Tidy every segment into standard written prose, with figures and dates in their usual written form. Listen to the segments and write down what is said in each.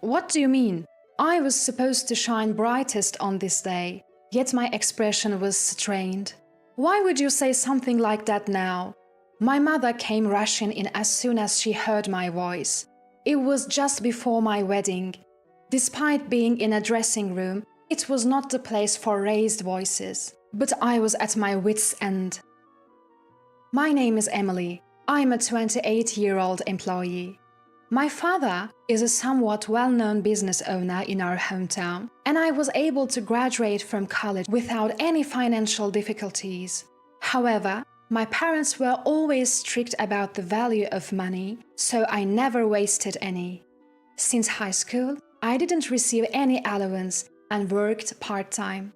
What do you mean? I was supposed to shine brightest on this day, yet my expression was strained. Why would you say something like that now? My mother came rushing in as soon as she heard my voice. It was just before my wedding. Despite being in a dressing room, it was not the place for raised voices, but I was at my wits' end. My name is Emily. I'm a 28-year-old employee. My father is a somewhat well-known business owner in our hometown, and I was able to graduate from college without any financial difficulties. However, my parents were always strict about the value of money, so I never wasted any. Since high school, I didn't receive any allowance and worked part-time.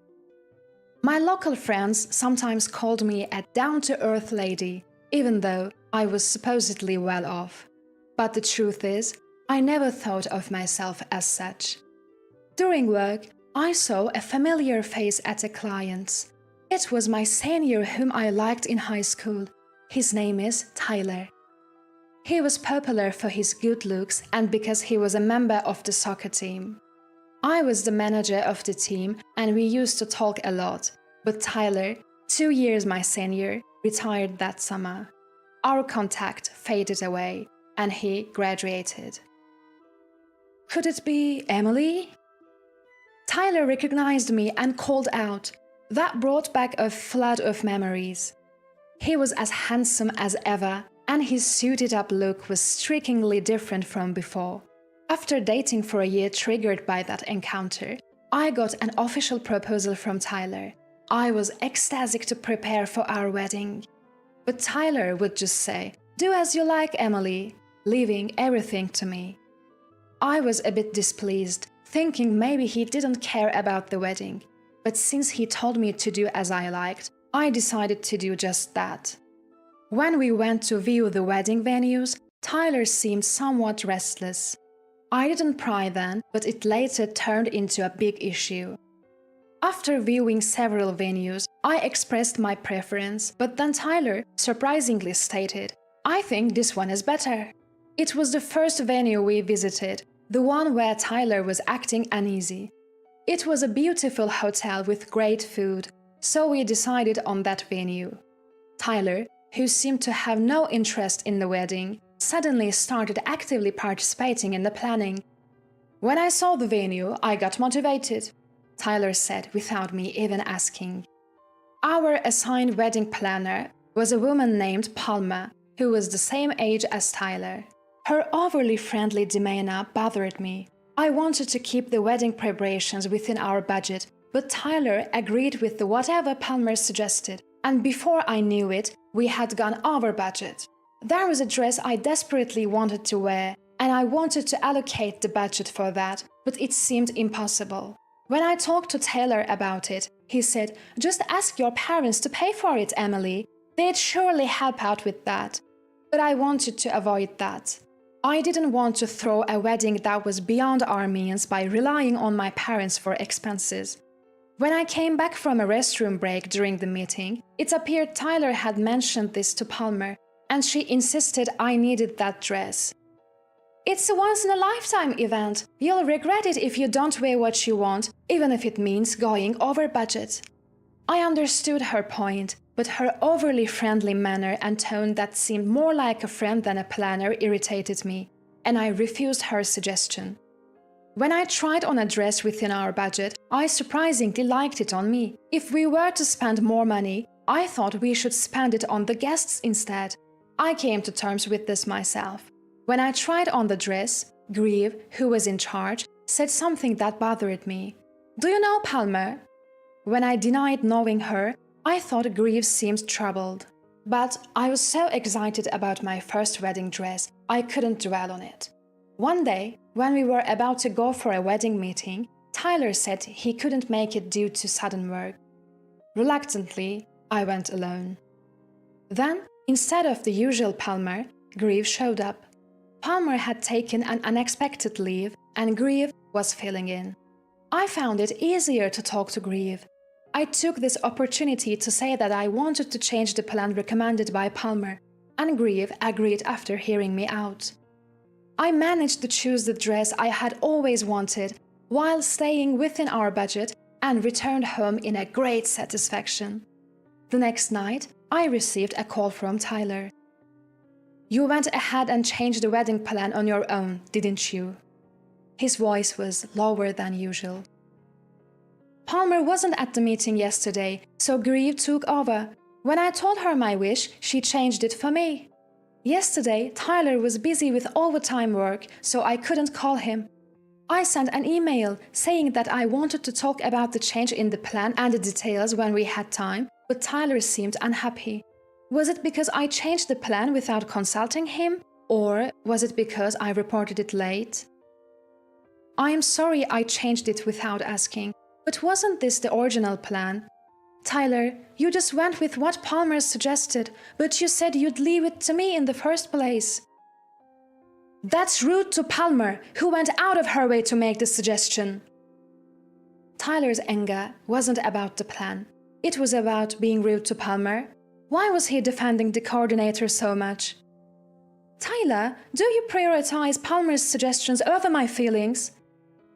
My local friends sometimes called me a down-to-earth lady, even though I was supposedly well off. But the truth is, I never thought of myself as such. During work, I saw a familiar face at a client's. It was my senior whom I liked in high school. His name is Tyler. He was popular for his good looks and because he was a member of the soccer team. I was the manager of the team and we used to talk a lot, but Tyler, 2 years my senior, retired that summer. Our contact faded away and he graduated. Could it be Emily? Tyler recognized me and called out. That brought back a flood of memories. He was as handsome as ever, and his suited-up look was strikingly different from before. After dating for a year triggered by that encounter, I got an official proposal from Tyler. I was ecstatic to prepare for our wedding. But Tyler would just say, "Do as you like, Emily," leaving everything to me. I was a bit displeased, thinking maybe he didn't care about the wedding. But since he told me to do as I liked, I decided to do just that. When we went to view the wedding venues, Tyler seemed somewhat restless. I didn't pry then, but it later turned into a big issue. After viewing several venues, I expressed my preference, but then Tyler surprisingly stated, "I think this one is better." It was the first venue we visited, the one where Tyler was acting uneasy. It was a beautiful hotel with great food, so we decided on that venue. Tyler, who seemed to have no interest in the wedding, suddenly started actively participating in the planning. When I saw the venue, I got motivated, Tyler said without me even asking. Our assigned wedding planner was a woman named Palma, who was the same age as Tyler. Her overly friendly demeanor bothered me. I wanted to keep the wedding preparations within our budget, but Tyler agreed with whatever Palmer suggested, and before I knew it, we had gone over budget. There was a dress I desperately wanted to wear, and I wanted to allocate the budget for that, but it seemed impossible. When I talked to Taylor about it, he said, "Just ask your parents to pay for it, Emily. They'd surely help out with that." But I wanted to avoid that. I didn't want to throw a wedding that was beyond our means by relying on my parents for expenses. When I came back from a restroom break during the meeting, it appeared Tyler had mentioned this to Palmer, and she insisted I needed that dress. "It's a once-in-a-lifetime event. You'll regret it if you don't wear what you want, even if it means going over budget." I understood her point, but her overly friendly manner and tone that seemed more like a friend than a planner irritated me, and I refused her suggestion. When I tried on a dress within our budget, I surprisingly liked it on me. If we were to spend more money, I thought we should spend it on the guests instead. I came to terms with this myself. When I tried on the dress, Grieve, who was in charge, said something that bothered me. "Do you know Palmer?" When I denied knowing her, I thought Grieve seemed troubled. But I was so excited about my first wedding dress, I couldn't dwell on it. One day, when we were about to go for a wedding meeting, Tyler said he couldn't make it due to sudden work. Reluctantly, I went alone. Then, instead of the usual Palmer, Grieve showed up. Palmer had taken an unexpected leave, and Grieve was filling in. I found it easier to talk to Grieve. I took this opportunity to say that I wanted to change the plan recommended by Palmer, and Grieve agreed after hearing me out. I managed to choose the dress I had always wanted while staying within our budget and returned home in a great satisfaction. The next night, I received a call from Tyler. "You went ahead and changed the wedding plan on your own, didn't you?" His voice was lower than usual. "Palmer wasn't at the meeting yesterday, so Grieve took over. When I told her my wish, she changed it for me. Yesterday, Tyler was busy with overtime work, so I couldn't call him. I sent an email saying that I wanted to talk about the change in the plan and the details when we had time, but Tyler seemed unhappy. Was it because I changed the plan without consulting him, or was it because I reported it late? I am sorry I changed it without asking, but wasn't this the original plan? Tyler, you just went with what Palmer suggested, but you said you'd leave it to me in the first place." "That's rude to Palmer, who went out of her way to make the suggestion." Tyler's anger wasn't about the plan. It was about being rude to Palmer. Why was he defending the coordinator so much? "Tyler, do you prioritize Palmer's suggestions over my feelings?"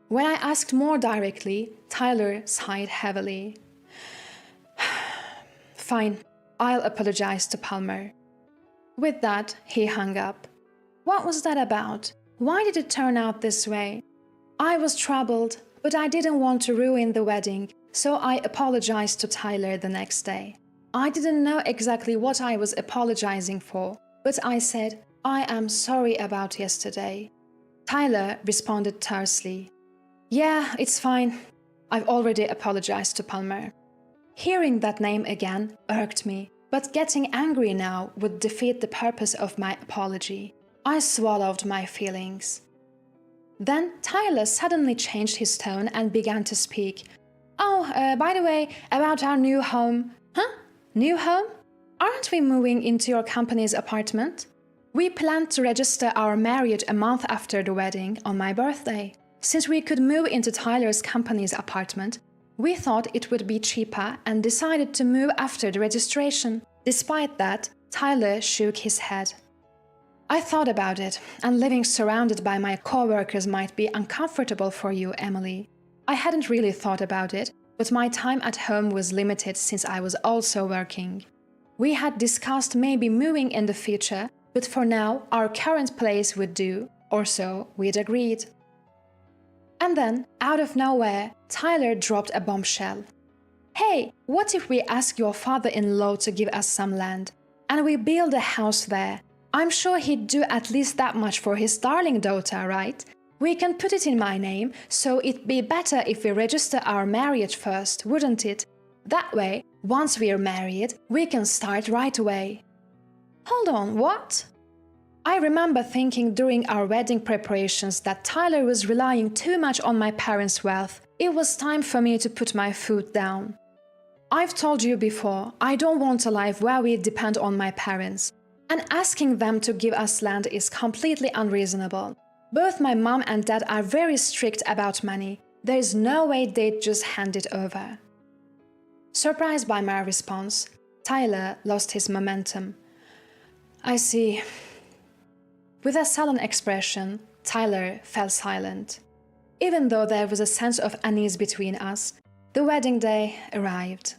When I asked more directly, Tyler sighed heavily. "Fine, I'll apologize to Palmer." With that, he hung up. What was that about? Why did it turn out this way? I was troubled, but I didn't want to ruin the wedding, so I apologized to Tyler the next day. I didn't know exactly what I was apologizing for, but I said, "I am sorry about yesterday." Tyler responded tersely, "Yeah, it's fine. I've already apologized to Palmer." Hearing that name again irked me, but getting angry now would defeat the purpose of my apology. I swallowed my feelings. Then Tyler suddenly changed his tone and began to speak. "Oh, by the way, about our new home." "Huh? New home? Aren't we moving into your company's apartment? We planned to register our marriage a month after the wedding on my birthday. Since we could move into Tyler's company's apartment, we thought it would be cheaper and decided to move after the registration." Despite that, Tyler shook his head. "I thought about it, and living surrounded by my co-workers might be uncomfortable for you, Emily. I hadn't really thought about it, but my time at home was limited since I was also working. We had discussed maybe moving in the future, but for now our current place would do, or so we'd agreed." And then, out of nowhere, Tyler dropped a bombshell. "Hey, what if we ask your father-in-law to give us some land, and we build a house there? I'm sure he'd do at least that much for his darling daughter, right? We can put it in my name, so it'd be better if we register our marriage first, wouldn't it? That way, once we're married, we can start right away." Hold on, what? I remember thinking during our wedding preparations that Tyler was relying too much on my parents' wealth. It was time for me to put my foot down. I've told you before, I don't want a life where we depend on my parents. And asking them to give us land is completely unreasonable. Both my mom and dad are very strict about money. There is no way they'd just hand it over. Surprised by my response, Tyler lost his momentum. "I see." With a sullen expression, Tyler fell silent. Even though there was a sense of unease between us, the wedding day arrived.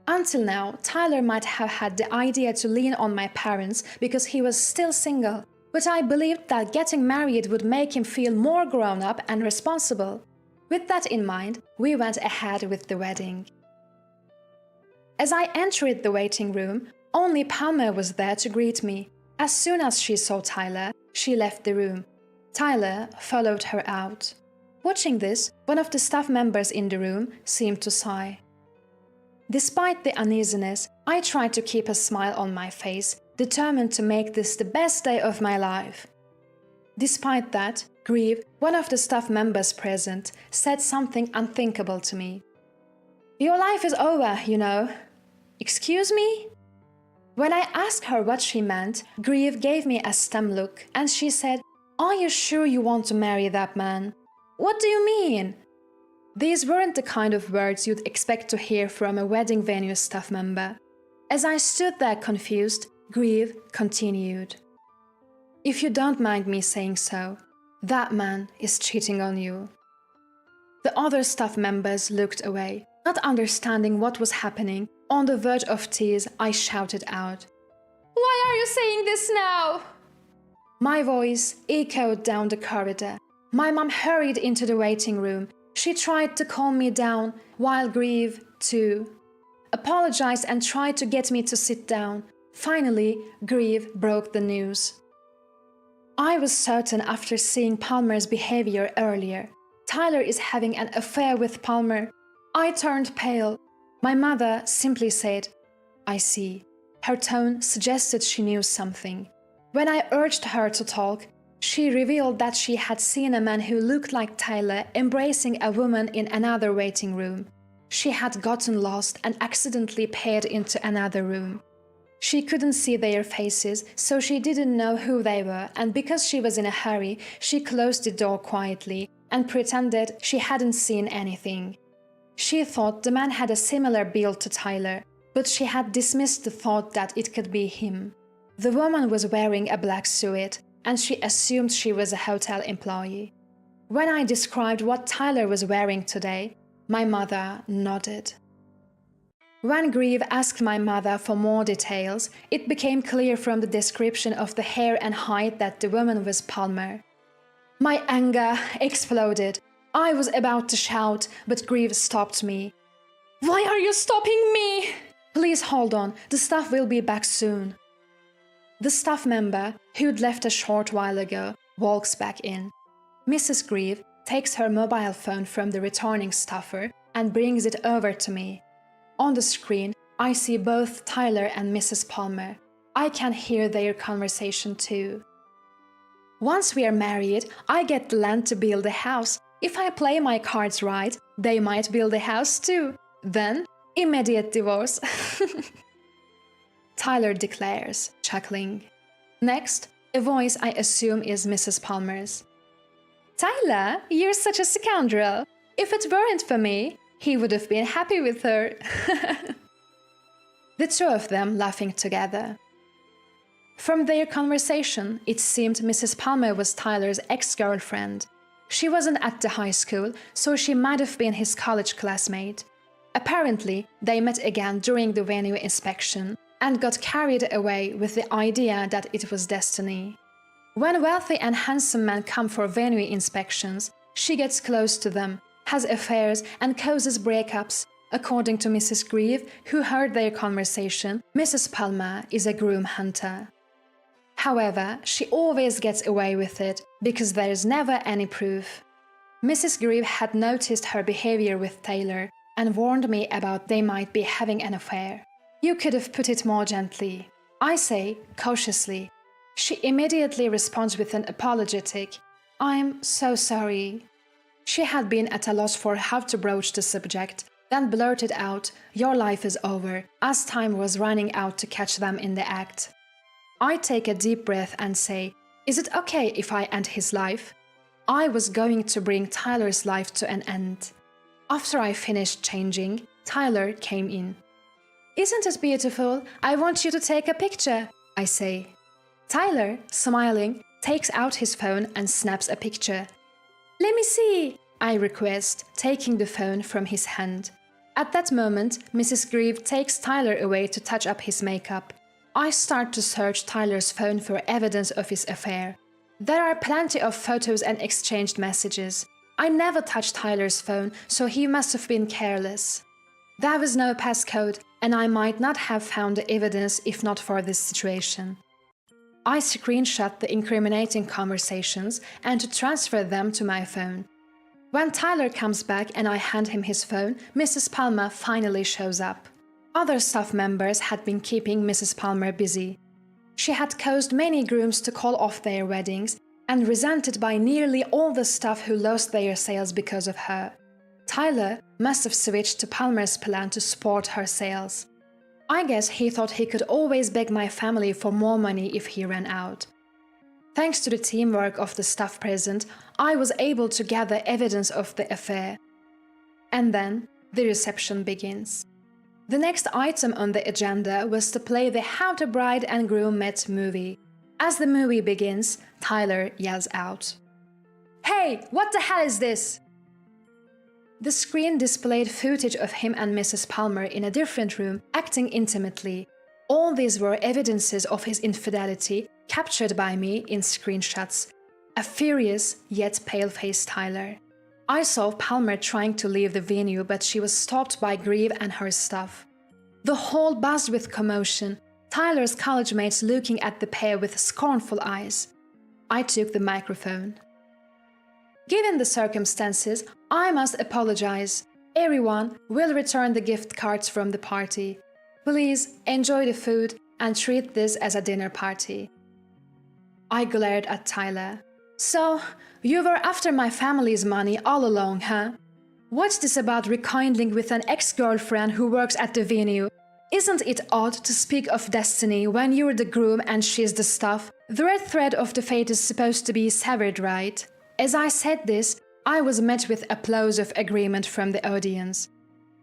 Until now, Tyler might have had the idea to lean on my parents because he was still single, but I believed that getting married would make him feel more grown up and responsible. With that in mind, we went ahead with the wedding. As I entered the waiting room, only Palmer was there to greet me. As soon as she saw Tyler, she left the room. Tyler followed her out. Watching this, one of the staff members in the room seemed to sigh. Despite the uneasiness, I tried to keep a smile on my face, determined to make this the best day of my life. Despite that, Grieve, one of the staff members present, said something unthinkable to me. "Your life is over, you know." "Excuse me?" When I asked her what she meant, Grieve gave me a stem look, and she said, "Are you sure you want to marry that man?" "What do you mean?" These weren't the kind of words you'd expect to hear from a wedding venue staff member. As I stood there confused, Grieve continued. If you don't mind me saying so, that man is cheating on you." The other staff members looked away. Not understanding what was happening, on the verge of tears, I shouted out, "Why are you saying this now?" My voice echoed down the corridor. My mom hurried into the waiting room. She tried to calm me down, while Grieve, too, apologized and tried to get me to sit down. Finally, Grieve broke the news. I was certain after seeing Palmer's behavior earlier. Tyler is having an affair with Palmer. I turned pale. My mother simply said, "I see." Her tone suggested she knew something. When I urged her to talk, she revealed that she had seen a man who looked like Tyler embracing a woman in another waiting room. She had gotten lost and accidentally peered into another room. She couldn't see their faces, so she didn't know who they were, and because she was in a hurry, she closed the door quietly and pretended she hadn't seen anything. She thought the man had a similar build to Tyler, but she had dismissed the thought that it could be him. The woman was wearing a black suit, and she assumed she was a hotel employee. When I described what Tyler was wearing today, my mother nodded. When Grieve asked my mother for more details, it became clear from the description of the hair and height that the woman was Palmer. My anger exploded. I was about to shout, but Grieve stopped me. "Why are you stopping me?" "Please hold on, the staff will be back soon." The staff member, who'd left a short while ago, walks back in. Mrs. Grieve takes her mobile phone from the returning staffer and brings it over to me. On the screen, I see both Tyler and Mrs. Palmer. I can hear their conversation too. "Once we are married, I get the land to build a house. If I play my cards right, they might build a house too. Then, immediate divorce." Tyler declares, chuckling. Next, a voice I assume is Mrs. Palmer's. "Tyler, you're such a scoundrel. If it weren't for me, he would have been happy with her." The two of them laughing together. From their conversation, it seemed Mrs. Palmer was Tyler's ex-girlfriend. She wasn't at the high school, so she might have been his college classmate. Apparently, they met again during the venue inspection and got carried away with the idea that it was destiny. When wealthy and handsome men come for venue inspections, she gets close to them, has affairs and causes breakups. According to Mrs. Grieve, who heard their conversation, Mrs. Palmer is a groom hunter. However, she always gets away with it because there is never any proof. Mrs. Grieve had noticed her behavior with Taylor and warned me about they might be having an affair. "You could have put it more gently," I say, cautiously. She immediately responds with an apologetic, "I'm so sorry." She had been at a loss for how to broach the subject, then blurted out, "Your life is over," as time was running out to catch them in the act. I take a deep breath and say, "Is it okay if I end his life?" I was going to bring Tyler's life to an end. After I finished changing, Tyler came in. "Isn't it beautiful? I want you to take a picture," I say. Tyler, smiling, takes out his phone and snaps a picture. "Let me see," I request, taking the phone from his hand. At that moment, Mrs. Grieve takes Tyler away to touch up his makeup. I start to search Tyler's phone for evidence of his affair. There are plenty of photos and exchanged messages. I never touched Tyler's phone, so he must have been careless. There was no passcode, and I might not have found the evidence if not for this situation. I screenshot the incriminating conversations and to transfer them to my phone. When Tyler comes back and I hand him his phone, Mrs. Palmer finally shows up. Other staff members had been keeping Mrs. Palmer busy. She had caused many grooms to call off their weddings and resented by nearly all the staff who lost their sales because of her. Tyler must have switched to Palmer's plan to support her sales. I guess he thought he could always beg my family for more money if he ran out. Thanks to the teamwork of the staff present, I was able to gather evidence of the affair. And then the reception begins. The next item on the agenda was to play the How the Bride and Groom Met movie. As the movie begins, Tyler yells out, "Hey, what the hell is this?" The screen displayed footage of him and Mrs. Palmer in a different room, acting intimately. All these were evidences of his infidelity, captured by me in screenshots. A furious yet pale-faced Tyler. I saw Palmer trying to leave the venue, but she was stopped by Grieve and her staff. The hall buzzed with commotion, Tyler's college mates looking at the pair with scornful eyes. I took the microphone. "Given the circumstances, I must apologize. Everyone will return the gift cards from the party. Please enjoy the food and treat this as a dinner party." I glared at Tyler. "So, you were after my family's money all along, huh? What's this about rekindling with an ex-girlfriend who works at the venue? Isn't it odd to speak of destiny when you're the groom and she's the staff? The red thread of the fate is supposed to be severed, right?" As I said this, I was met with applause of agreement from the audience.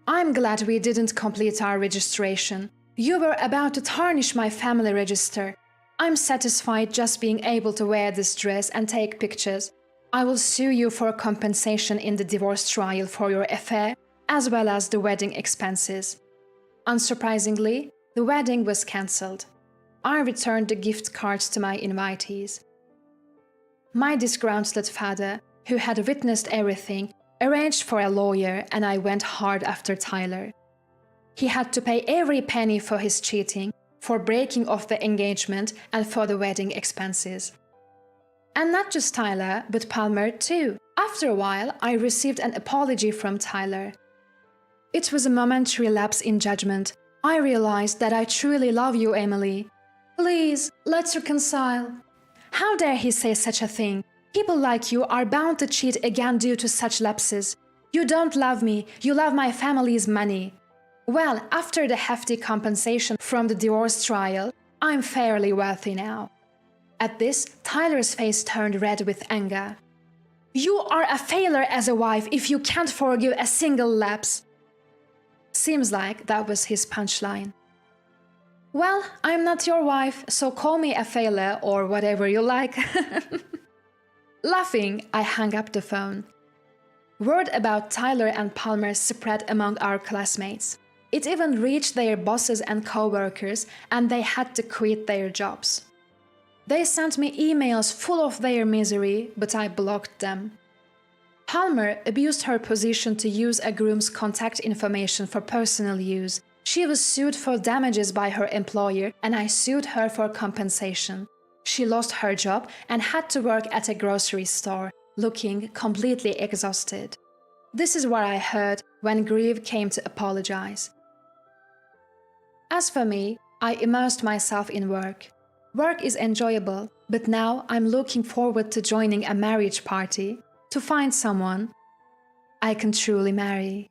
"I'm glad we didn't complete our registration. You were about to tarnish my family register. I'm satisfied just being able to wear this dress and take pictures. I will sue you for compensation in the divorce trial for your affair, as well as the wedding expenses." Unsurprisingly, the wedding was cancelled. I returned the gift cards to my invitees. My disgruntled father, who had witnessed everything, arranged for a lawyer, and I went hard after Tyler. He had to pay every penny for his cheating, for breaking off the engagement, and for the wedding expenses. And not just Tyler, but Palmer too. After a while, I received an apology from Tyler. It was a momentary lapse in judgment. I realized that I truly love you, Emily. Please, let's reconcile. How dare he say such a thing? People like you are bound to cheat again due to such lapses. You don't love me, you love my family's money. Well, after the hefty compensation from the divorce trial, I'm fairly wealthy now. At this, Tyler's face turned red with anger. You are a failure as a wife if you can't forgive a single lapse. Seems like that was his punchline. Well, I'm not your wife, so call me a failure or whatever you like. Laughing, I hung up the phone. Word about Tyler and Palmer spread among our classmates. It even reached their bosses and co-workers, and they had to quit their jobs. They sent me emails full of their misery, but I blocked them. Palmer abused her position to use a groom's contact information for personal use. She was sued for damages by her employer, and I sued her for compensation. She lost her job and had to work at a grocery store, looking completely exhausted. This is what I heard when Grieve came to apologize. As for me, I immersed myself in work. Work is enjoyable, but now I'm looking forward to joining a marriage party to find someone I can truly marry.